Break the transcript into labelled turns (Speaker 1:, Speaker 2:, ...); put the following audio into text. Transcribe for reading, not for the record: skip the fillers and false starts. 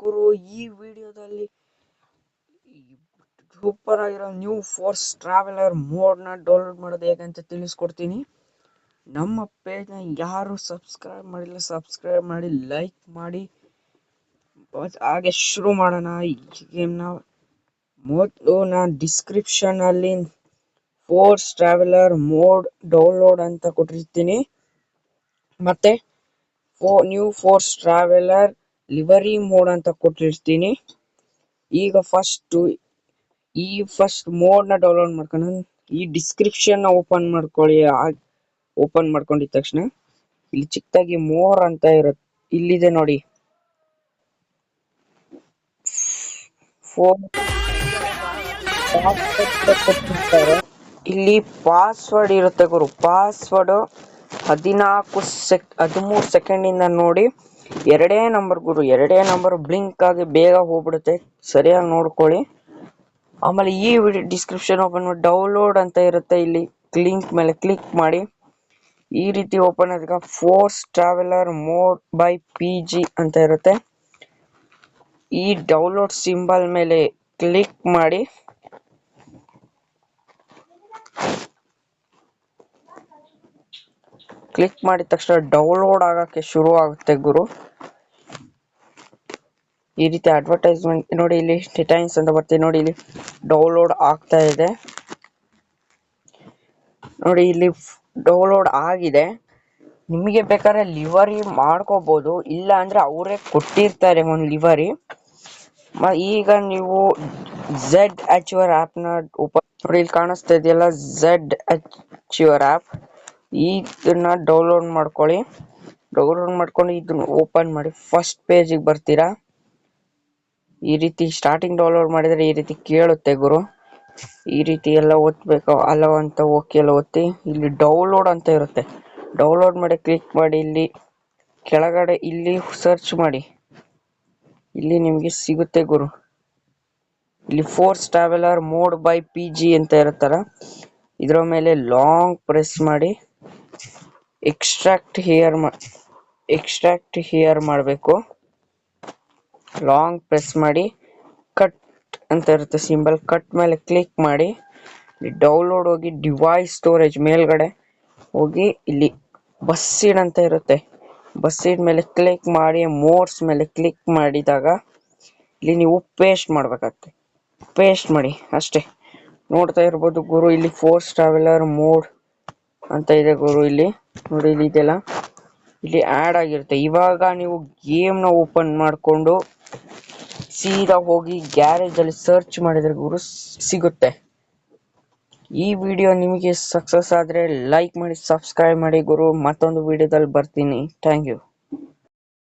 Speaker 1: ಗುರು. ಈ ವಿಡಿಯೋದಲ್ಲಿ ಸೂಪರ್ ಆಗಿರೋ ನ್ಯೂ ಫೋರ್ಸ್ ಟ್ರಾವೆಲರ್ ಮೋಡ್ನ ಡೌನ್ಲೋಡ್ ಮಾಡೋದು ಹೇಗೆ ಅಂತ ತಿಳಿಸ್ಕೊಡ್ತೀನಿ. ನಮ್ಮ ಪೇಜ್ನ ಯಾರು ಸಬ್ಸ್ಕ್ರೈಬ್ ಮಾಡಿಲ್ಲ ಸಬ್ಸ್ಕ್ರೈಬ್ ಮಾಡಿ, ಲೈಕ್ ಮಾಡಿ. ಹಾಗೆ ಶುರು ಮಾಡೋಣ ಈ ಗೇಮ್ನ. ಮೊದಲು ನಾನು ಡಿಸ್ಕ್ರಿಪ್ಷನಲ್ಲಿ ಫೋರ್ಸ್ ಟ್ರಾವೆಲರ್ ಮೋಡ್ ಡೌನ್ಲೋಡ್ ಅಂತ ಕೊಟ್ಟಿರ್ತೀನಿ, ಮತ್ತೆ new force traveller livery mode ಅಂತ ಕೊಟ್ಟಿರ್ತೀನಿ. ಈಗ ಫಸ್ಟ್ ಮೋಡ್ನ ಡೌನ್ಲೋಡ್ ಮಾಡ್ಕೊಂಡು ಈ ಡಿಸ್ಕ್ರಿಪ್ಷನ್ ಓಪನ್ ಮಾಡ್ಕೊಳ್ಳಿ. ಓಪನ್ ಮಾಡ್ಕೊಂಡಿದ ತಕ್ಷಣ ಇಲ್ಲಿ ಚಿಕ್ಕದಾಗಿ ಮೋರ್ ಅಂತ ಇರುತ್ತೆ, ಇಲ್ಲಿದೆ ನೋಡಿ. ಇಲ್ಲಿ ಪಾಸ್ವರ್ಡ್ ಇರುತ್ತೆ ಗುರು. ಪಾಸ್ವರ್ಡ್ 13 ಸೆಕೆಂಡ್ ಇಂದ ನೋಡಿ. ಎರಡೇ ನಂಬರ್ ಗುರು, ಎರಡೇ ನಂಬರ್ ಬ್ಲಿಂಕ್ ಆಗಿ ಬೇಗ ಹೋಗ್ಬಿಡುತ್ತೆ, ಸರಿಯಾಗಿ ನೋಡ್ಕೊಳ್ಳಿ. ಆಮೇಲೆ ಈ ವಿಡಿಯೋ ಡಿಸ್ಕ್ರಿಪ್ಷನ್ ಓಪನ್ ಮಾಡಿ ಡೌನ್ಲೋಡ್ ಅಂತ ಇರುತ್ತೆ, ಇಲ್ಲಿ ಲಿಂಕ್ ಮೇಲೆ ಕ್ಲಿಕ್ ಮಾಡಿ. ಈ ರೀತಿ ಓಪನ್ ಆದಾಗ force traveller mode by PG ಅಂತ ಇರುತ್ತೆ. ಈ ಡೌನ್ಲೋಡ್ ಸಿಂಬಲ್ ಮೇಲೆ ಕ್ಲಿಕ್ ಮಾಡಿ. ಕ್ಲಿಕ್ ಮಾಡಿದ ತಕ್ಷಣ ಡೌನ್ಲೋಡ್ ಆಗಕ್ಕೆ ಶುರು ಆಗುತ್ತೆ ಗುರು. ಈ ರೀತಿ ಅಡ್ವರ್ಟೈಸ್ಮೆಂಟ್ ನೋಡಿ, ಇಲ್ಲಿ ಟೈಮ್ಸ್ ಅಂತ ಬರ್ತೀವಿ ನೋಡಿ, ಇಲ್ಲಿ ಡೌನ್ಲೋಡ್ ಆಗ್ತಾ ಇದೆ ನೋಡಿ. ಇಲ್ಲಿ ಡೌನ್ಲೋಡ್ ಆಗಿದೆ. ನಿಮಗೆ ಬೇಕಾದ್ರೆ ಲಿವರಿ ಮಾಡ್ಕೋಬಹುದು, ಇಲ್ಲ ಅಂದ್ರೆ ಅವರೇ ಕೊಟ್ಟಿರ್ತಾರೆ ಒಂದು ಲಿವರಿ. ಈಗ ನೀವು ZHUR ಆ್ಯಪ್ನ ಓಪನ್ ನೋಡಿ, ಇಲ್ಲಿ ಕಾಣಿಸ್ತಾ ಇದೆಯಲ್ಲ ZHUR ಆ್ಯಪ್. ಇದನ್ನ ಡೌನ್ಲೋಡ್ ಮಾಡ್ಕೊಳ್ಳಿ. ಡೌನ್ಲೋಡ್ ಮಾಡ್ಕೊಂಡು ಇದನ್ನ ಓಪನ್ ಮಾಡಿ. ಫಸ್ಟ್ ಪೇಜಿಗೆ ಬರ್ತೀರಾ. ಈ ರೀತಿ ಸ್ಟಾರ್ಟಿಂಗ್ ಡೌನ್ಲೋಡ್ ಮಾಡಿದ್ರೆ ಈ ರೀತಿ ಕೇಳುತ್ತೆ ಗುರು. ಈ ರೀತಿ ಎಲ್ಲ ಒತ್ತಬೇಕು, ಅಲೋ ಅಂತ ಓಕೆ ಎಲ್ಲ ಒತ್ತಿ. ಇಲ್ಲಿ ಡೌನ್ಲೋಡ್ ಅಂತ ಇರುತ್ತೆ, ಡೌನ್ಲೋಡ್ ಮಾಡಿ ಕ್ಲಿಕ್ ಮಾಡಿ. ಇಲ್ಲಿ ಕೆಳಗಡೆ ಇಲ್ಲಿ ಸರ್ಚ್ ಮಾಡಿ, ಇಲ್ಲಿ ನಿಮಗೆ ಸಿಗುತ್ತೆ ಗುರು. ಇಲ್ಲಿ force traveller mode by PG ಅಂತ ಇರುತ್ತಲ್ಲ, ಇದರ ಮೇಲೆ ಲಾಂಗ್ ಪ್ರೆಸ್ ಮಾಡಿ ಎಕ್ಸ್ಟ್ರಾಕ್ಟ್ ಹಿಯರ್ ಮಾಡಬೇಕು. ಲಾಂಗ್ ಪ್ರೆಸ್ ಮಾಡಿ ಕಟ್ ಅಂತ ಇರುತ್ತೆ ಸಿಂಬಲ್, ಕಟ್ ಮೇಲೆ ಕ್ಲಿಕ್ ಮಾಡಿ. ಡೌನ್ಲೋಡ್ ಹೋಗಿ ಡಿವೈಸ್ ಸ್ಟೋರೇಜ್ ಮೇಲ್ಗಡೆ ಹೋಗಿ ಇಲ್ಲಿ ಬಸ್ಸೀಡ್ ಅಂತ ಇರುತ್ತೆ, ಬಸ್ಸೀಡ್ ಮೇಲೆ ಕ್ಲಿಕ್ ಮಾಡಿ ಮೋಡ್ಸ್ ಮೇಲೆ ಕ್ಲಿಕ್ ಮಾಡಿದಾಗ ಇಲ್ಲಿ ನೀವು ಪೇಸ್ಟ್ ಮಾಡ್ಬೇಕಾಗ್ತದೆ. ಪೇಸ್ಟ್ ಮಾಡಿ ಅಷ್ಟೇ. ನೋಡ್ತಾ ಇರ್ಬೋದು ಗುರು, ಇಲ್ಲಿ ಫೋರ್ಸ್ ಟ್ರಾವೆಲರ್ ಮೋಡ್ ಅಂತ ಇದೆ ಗುರು. ಇಲ್ಲಿ ನೋಡಿ, ಇಲ್ಲಿ ಇದೆಲ್ಲ ಇಲ್ಲಿ ಆ್ಯಡ್ ಆಗಿರುತ್ತೆ. ಇವಾಗ ನೀವು ಗೇಮ್ನ ಓಪನ್ ಮಾಡಿಕೊಂಡು ಸೀದಾ ಹೋಗಿ ಗ್ಯಾರೇಜ್ ಅಲ್ಲಿ ಸರ್ಚ್ ಮಾಡಿದ್ರೆ ಗುರು ಸಿಗುತ್ತೆ. ಈ ವಿಡಿಯೋ ನಿಮಗೆ ಸಕ್ಸಸ್ ಆದ್ರೆ ಲೈಕ್ ಮಾಡಿ, ಸಬ್ಸ್ಕ್ರೈಬ್ ಮಾಡಿ ಗುರು. ಮತ್ತೊಂದು ವಿಡಿಯೋದಲ್ಲಿ ಬರ್ತೀನಿ. Thank you.